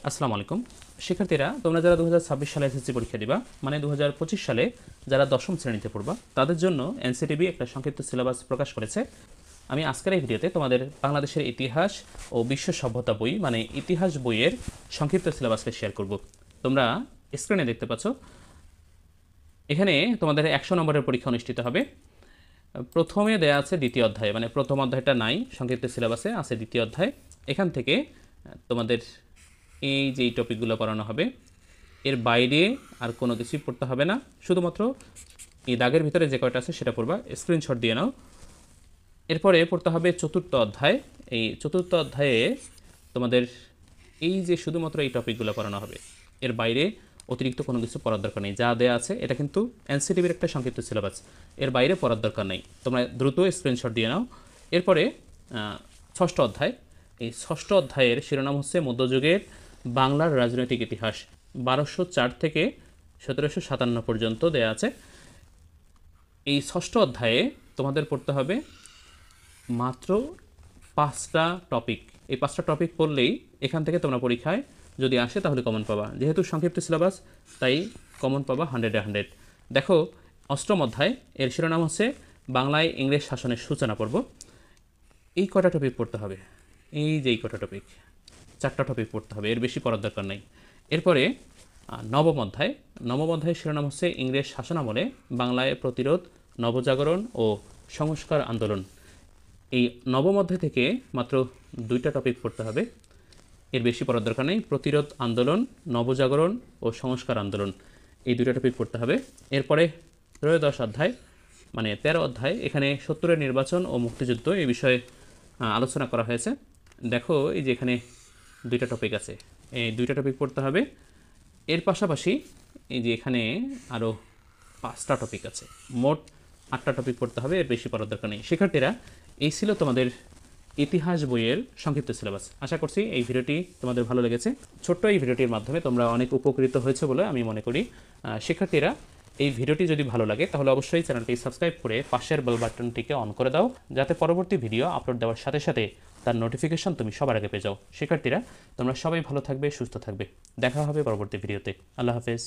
আসসালামু আলাইকুম শিক্ষার্থীরা, তোমরা যারা 2026 সালে এসএসসি পরীক্ষা দিবা, মানে 2025 সালে যারা দশম শ্রেণীতে পড়বা, তাদের জন্য এনসিটিবি একটা সংক্ষিপ্ত সিলেবাস প্রকাশ করেছে। আমি আজকের এই ভিডিওতে তোমাদের বাংলাদেশের ইতিহাস ও বিশ্ব সভ্যতা বই, মানে ইতিহাস বইয়ের সংক্ষিপ্ত সিলেবাসকে শেয়ার করব। তোমরা স্ক্রিনে দেখতে পাচ্ছ, এখানে তোমাদের 100 নম্বরের পরীক্ষা অনুষ্ঠিত হবে। প্রথমে দেয়া আছে দ্বিতীয় অধ্যায়, মানে প্রথম অধ্যায়টা নাই সংক্ষিপ্ত সিলেবাসে, আছে দ্বিতীয় অধ্যায়। এখান থেকে তোমাদের এই যে টপিকগুলো পড়ানো হবে, এর বাইরে আর কোনো কিছুই পড়তে হবে না, শুধুমাত্র এই দাগের ভিতরে যে কয়টা আছে সেটা পড়বা, স্ক্রিনশট দিয়ে নাও। এরপরে পড়তে হবে চতুর্থ অধ্যায়। এই চতুর্থ অধ্যায়ে তোমাদের এই যে শুধুমাত্র এই টপিকগুলো পড়ানো হবে, এর বাইরে অতিরিক্ত কোনো কিছু পড়ার দরকার নেই। যা দেয়া আছে এটা কিন্তু এনসিটিভির একটা সংক্ষিপ্ত সিলেবাস, এর বাইরে পড়ার দরকার নেই। তোমরা দ্রুত স্ক্রিনশট দিয়ে নাও। এরপরে ষষ্ঠ অধ্যায়। এই ষষ্ঠ অধ্যায়ের শিরোনাম হচ্ছে মধ্যযুগের বাংলার রাজনৈতিক ইতিহাস, 1204 থেকে 1757 পর্যন্ত দেয়া আছে। এই ষষ্ঠ অধ্যায়ে তোমাদের পড়তে হবে মাত্র 5টা টপিক। এই 5টা টপিক পড়লেই এখান থেকে তোমরা পরীক্ষায় যদি আসে তাহলে কমন পাবা। যেহেতু সংক্ষিপ্ত সিলেবাস, তাই কমন পাবা 100-এ 100। দেখো, অষ্টম অধ্যায়, এর শিরোনাম হচ্ছে বাংলায় ইংরেজ শাসনের সূচনা পর্ব। এই কটা টপিক পড়তে হবে, এই যে এই কটা টপিক, 4টা টপিক পড়তে হবে, এর বেশি পড়ার দরকার নেই। এরপরে নবম অধ্যায়। নবম অধ্যায়ের শিরোনাম হচ্ছে ইংরেজ শাসনামলে বাংলায় প্রতিরোধ, নবজাগরণ ও সংস্কার আন্দোলন। এই নবম অধ্যায় থেকে মাত্র 2টা টপিক পড়তে হবে, এর বেশি পড়ার দরকার নেই। প্রতিরোধ আন্দোলন, নবজাগরণ ও সংস্কার আন্দোলন, এই 2টা টপিক পড়তে হবে। এরপরে ত্রয়োদশ অধ্যায়, মানে 13 অধ্যায়, এখানে 70-এর নির্বাচন ও মুক্তিযুদ্ধ এই বিষয়ে আলোচনা করা হয়েছে। দেখো, এই যে এখানে 2টা টপিক আছে, এই 2টা টপিক পড়তে হবে। এর পাশাপাশি এই যে এখানে আরও 5টা টপিক আছে, মোট 8টা টপিক পড়তে হবে, এর বেশি পড়ার দরকার নেই। শিক্ষার্থীরা, এই ছিল তোমাদের ইতিহাস বইয়ের সংক্ষিপ্ত সিলেবাস। আশা করছি এই ভিডিওটি তোমাদের ভালো লেগেছে। ছোট্ট এই ভিডিওটির মাধ্যমে তোমরা অনেক উপকৃত হয়েছে বলে আমি মনে করি। শিক্ষার্থীরা, এই ভিডিওটি যদি ভালো লাগে তাহলে অবশ্যই চ্যানেলটি সাবস্ক্রাইব করে পাশের বেল বাটনটিকে অন করে দাও, যাতে পরবর্তী ভিডিও আপলোড দেওয়ার সাথে সাথে তার নোটিফিকেশন তুমি সবার আগে পেয়ে যাও। শিক্ষার্থীরা, তোমরা সবাই ভালো থাকবে, সুস্থ থাকবে। দেখা হবে পরবর্তী ভিডিওতে। আল্লাহ হাফেজ।